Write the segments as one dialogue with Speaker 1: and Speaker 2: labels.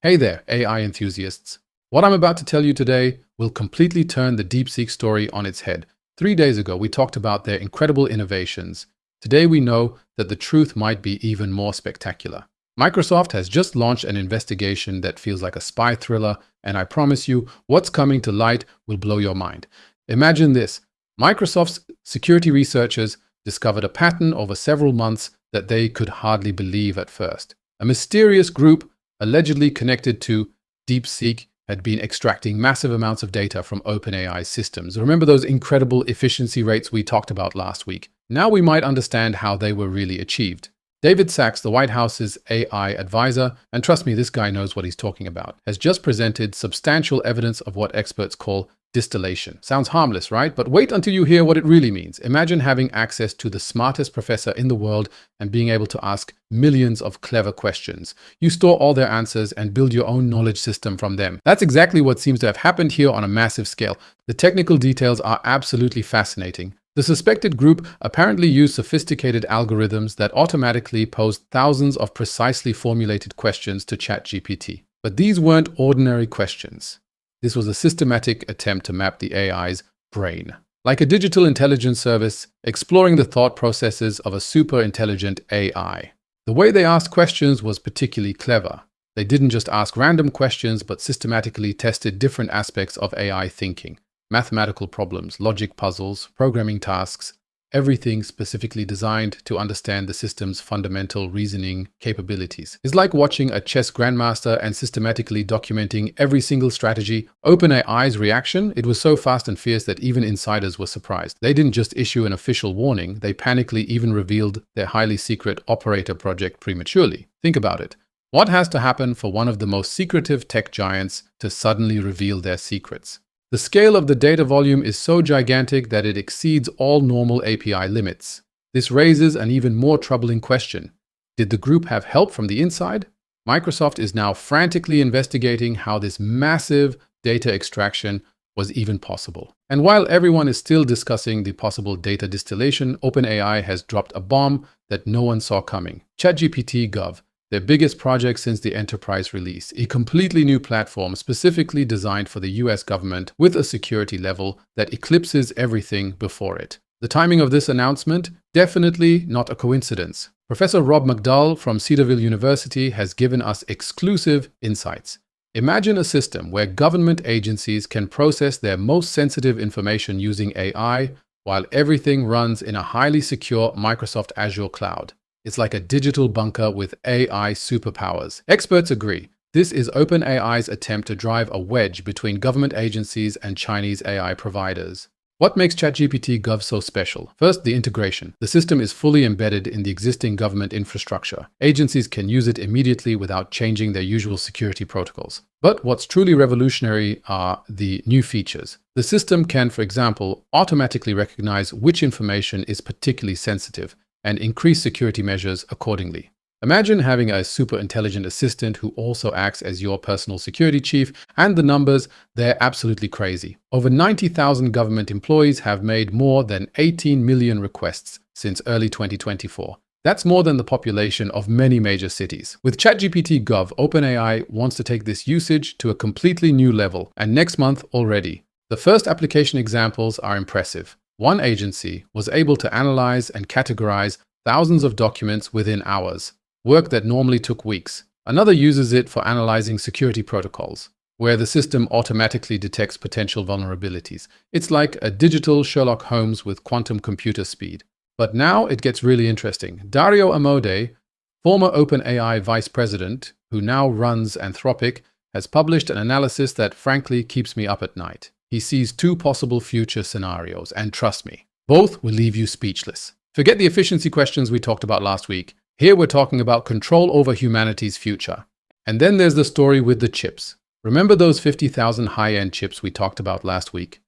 Speaker 1: Hey there, AI enthusiasts. What I'm about to tell you today will completely turn the DeepSeek story on its head. 3 days ago, we talked about their incredible innovations. Today, we know that the truth might be even more spectacular. Microsoft has just launched an investigation that feels like a spy thriller, and I promise you, what's coming to light will blow your mind. Imagine this. Microsoft's security researchers discovered a pattern over several months that they could hardly believe at first. A mysterious group allegedly connected to DeepSeek had been extracting massive amounts of data from OpenAI systems. Remember those incredible efficiency rates we talked about last week? Now we might understand how they were really achieved. David Sachs, the White House's AI advisor, and trust me, this guy knows what he's talking about, has just presented substantial evidence of what experts call distillation. Sounds harmless, right? But wait until you hear what it really means. Imagine having access to the smartest professor in the world and being able to ask millions of clever questions. You store all their answers and build your own knowledge system from them. That's exactly what seems to have happened here on a massive scale. The technical details are absolutely fascinating. The suspected group apparently used sophisticated algorithms that automatically posed thousands of precisely formulated questions to ChatGPT. But these weren't ordinary questions. This was a systematic attempt to map the AI's brain. Like a digital intelligence service, exploring the thought processes of a super intelligent AI. The way they asked questions was particularly clever. They didn't just ask random questions, but systematically tested different aspects of AI thinking. Mathematical problems, logic puzzles, programming tasks, everything specifically designed to understand the system's fundamental reasoning capabilities. It's like watching a chess grandmaster and systematically documenting every single strategy. OpenAI's reaction, it was so fast and fierce that even insiders were surprised. They didn't just issue an official warning, they panically even revealed their highly secret operator project prematurely. Think about it. What has to happen for one of the most secretive tech giants to suddenly reveal their secrets? The scale of the data volume is so gigantic that it exceeds all normal API limits. This raises an even more troubling question. Did the group have help from the inside? Microsoft is now frantically investigating how this massive data extraction was even possible. And while everyone is still discussing the possible data distillation, OpenAI has dropped a bomb that no one saw coming. ChatGPT Gov, their biggest project since the enterprise release, a completely new platform specifically designed for the US government with a security level that eclipses everything before it. The timing of this announcement? Definitely not a coincidence. Professor Rob McDowell from Cedarville University has given us exclusive insights. Imagine a system where government agencies can process their most sensitive information using AI while everything runs in a highly secure Microsoft Azure cloud. It's like a digital bunker with AI superpowers. Experts agree. This is OpenAI's attempt to drive a wedge between government agencies and Chinese AI providers. What makes ChatGPT Gov so special? First, the integration. The system is fully embedded in the existing government infrastructure. Agencies can use it immediately without changing their usual security protocols. But what's truly revolutionary are the new features. The system can, for example, automatically recognize which information is particularly sensitive and increase security measures accordingly. Imagine having a super intelligent assistant who also acts as your personal security chief, and the numbers, they're absolutely crazy. Over 90,000 government employees have made more than 18 million requests since early 2024. That's more than the population of many major cities. With ChatGPT Gov, OpenAI wants to take this usage to a completely new level, and next month already. The first application examples are impressive. One agency was able to analyze and categorize thousands of documents within hours, work that normally took weeks. Another uses it for analyzing security protocols, where the system automatically detects potential vulnerabilities. It's like a digital Sherlock Holmes with quantum computer speed. But now it gets really interesting. Dario Amodei, former OpenAI vice president, who now runs Anthropic, has published an analysis that frankly keeps me up at night. He sees two possible future scenarios, and trust me, both will leave you speechless. Forget the efficiency questions we talked about last week. Here we're talking about control over humanity's future. And then there's the story with the chips. Remember those 50,000 high-end chips we talked about last week?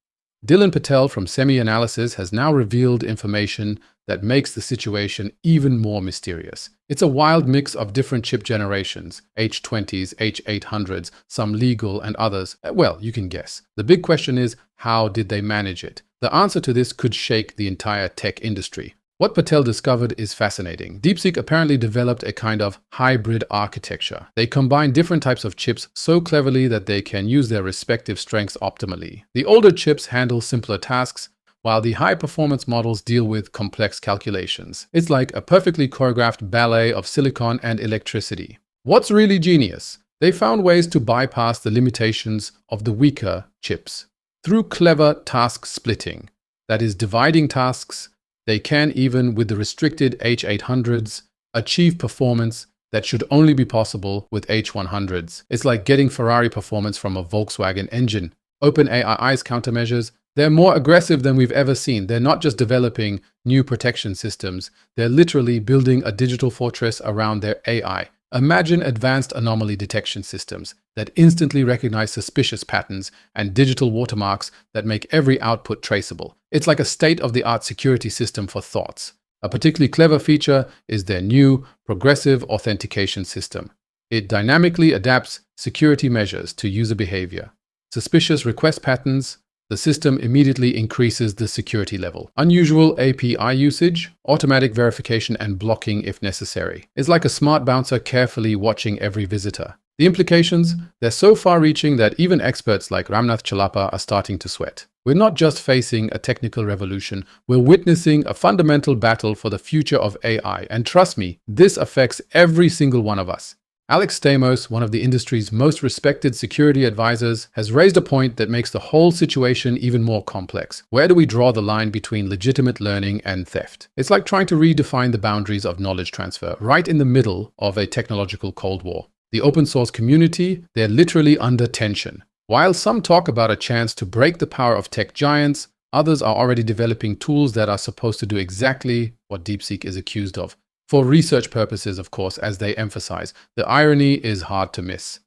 Speaker 1: Dylan Patel from Semi-Analysis has now revealed information that makes the situation even more mysterious. It's a wild mix of different chip generations, H20s, H800s, some legal and others. Well, you can guess. The big question is, how did they manage it? The answer to this could shake the entire tech industry. What Patel discovered is fascinating. DeepSeek apparently developed a kind of hybrid architecture. They combine different types of chips so cleverly that they can use their respective strengths optimally. The older chips handle simpler tasks, while the high-performance models deal with complex calculations. It's like a perfectly choreographed ballet of silicon and electricity. What's really genius? They found ways to bypass the limitations of the weaker chips. Through clever task splitting, that is, dividing tasks, they can, even with the restricted H800s, achieve performance that should only be possible with H100s. It's like getting Ferrari performance from a Volkswagen engine. OpenAI's countermeasures, they're more aggressive than we've ever seen. They're not just developing new protection systems, they're literally building a digital fortress around their AI. Imagine advanced anomaly detection systems that instantly recognize suspicious patterns and digital watermarks that make every output traceable. It's like a state-of-the-art security system for thoughts. A particularly clever feature is their new progressive authentication system. It dynamically adapts security measures to user behavior. Suspicious request patterns, the system immediately increases the security level. Unusual API usage, automatic verification and blocking if necessary. It's like a smart bouncer carefully watching every visitor. The implications? They're so far-reaching that even experts like Ramnath Chalapa are starting to sweat. We're not just facing a technical revolution, we're witnessing a fundamental battle for the future of AI. And trust me, this affects every single one of us. Alex Stamos, one of the industry's most respected security advisors, has raised a point that makes the whole situation even more complex. Where do we draw the line between legitimate learning and theft? It's like trying to redefine the boundaries of knowledge transfer, right in the middle of a technological Cold War. The open source community, they're literally under tension. While some talk about a chance to break the power of tech giants, others are already developing tools that are supposed to do exactly what DeepSeek is accused of. For research purposes, of course, as they emphasize. The irony is hard to miss.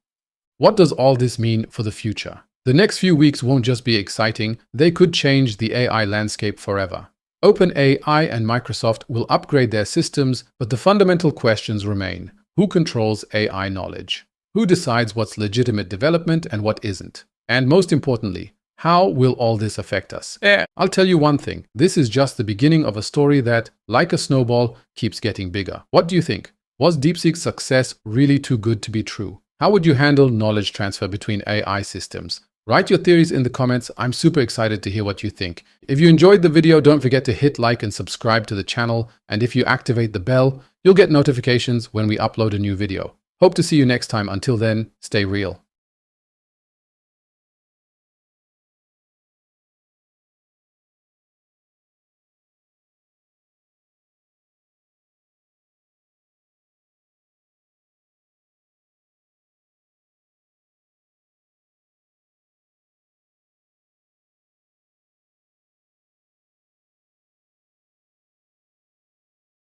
Speaker 1: What does all this mean for the future? The next few weeks won't just be exciting, they could change the AI landscape forever. OpenAI and Microsoft will upgrade their systems, but the fundamental questions remain. Who controls AI knowledge? Who decides what's legitimate development and what isn't? And most importantly, how will all this affect us? I'll tell you one thing. This is just the beginning of a story that, like a snowball, keeps getting bigger. What do you think? Was DeepSeek's success really too good to be true? How would you handle knowledge transfer between AI systems? Write your theories in the comments. I'm super excited to hear what you think. If you enjoyed the video, don't forget to hit like and subscribe to the channel. And if you activate the bell, you'll get notifications when we upload a new video. Hope to see you next time. Until then, stay real.